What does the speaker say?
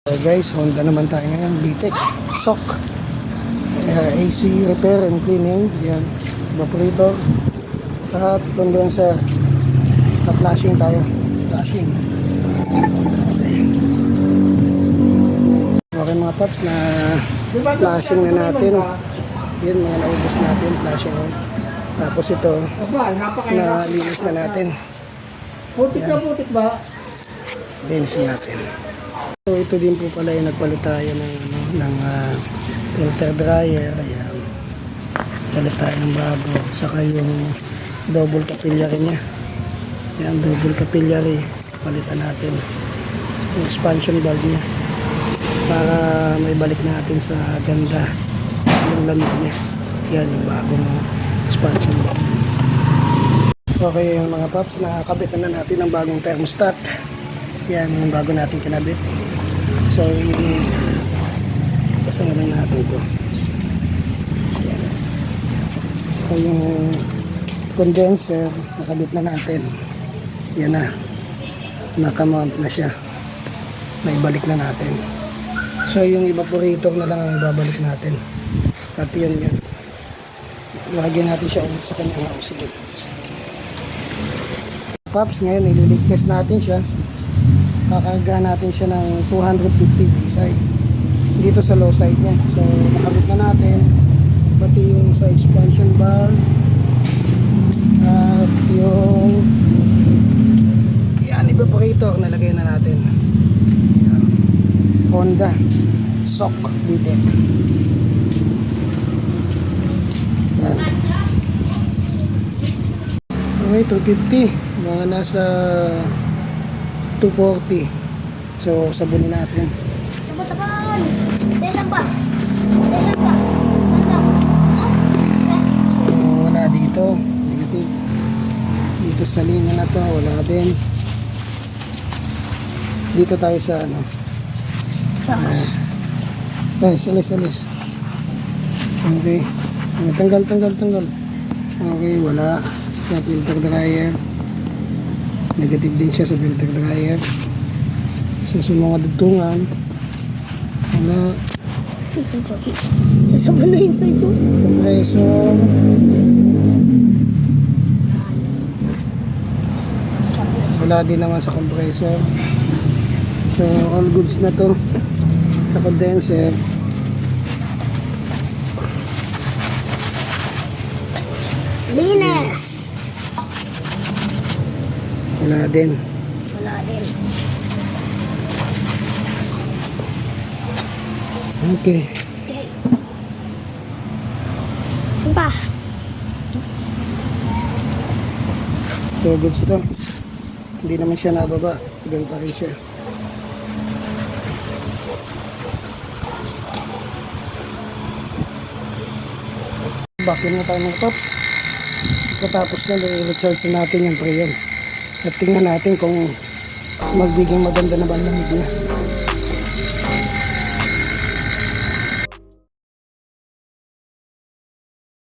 So guys, Honda naman tayo ngayon, VTEC, SOC, AC repair and cleaning, yan, evaporator, at condenser, na-flashing tayo, flashing. Okay mga paps, na flashing na natin, yan mga naubos natin, flashing oil. Tapos ito, na linis na natin. Putik na putik ba? Linis na natin. So ito din po pala yung nagpalit tayo ng filter dryer. Ayan. Palit tayo ng bago. Saka yung double capillary niya. Ayan, double capillary. Palitan natin yung expansion valve niya. Para may balik natin sa ganda yung lamig niya. Yan yung bagong expansion valve. Okay yung mga paps, nakakabit na natin ang bagong thermostat. Yan yung bago natin kinabit. So, kasama lang natin ito. Yan. So, yung condenser, nakabit na natin. Yan na. Nakamount na siya. Naibalik na natin. So, yung evaporator na lang ang ibabalik natin. At yan. Lagyan natin siya ulit sa kanyang housing. Paps, ngayon, ililigtas natin siya. Kakarga natin siya ng 250 psi dito sa low side niya. So nakabit na natin pati yung sa expansion valve at yung yan, evaporator nalagay na natin. Honda SOC VTEC. Yan. Okay, 250 mga nasa 240. So, sabunin natin. Tapan! Desan pa! So, wala dito. Negative. Dito sa linya na to, wala din. Dito tayo sa ano. Alis. Okay. Tanggal. Okay, wala. Sa filter dryer. Negative din siya sa filter dryer. So, sa mga dugtungan, wala. Sasabon na yun sa'yo. Compressor. Wala din naman sa compressor. So, all goods na to. Sa condenser. Linis! Wala din. Okay. Pa! So, goods ito. Hindi naman siya nababa. Ganun pa rin siya. Bakin na tayo ng tops. Katapos na, i-recharge na natin yung preyon. At tingnan natin kung magiging maganda na ba ang lamig niya.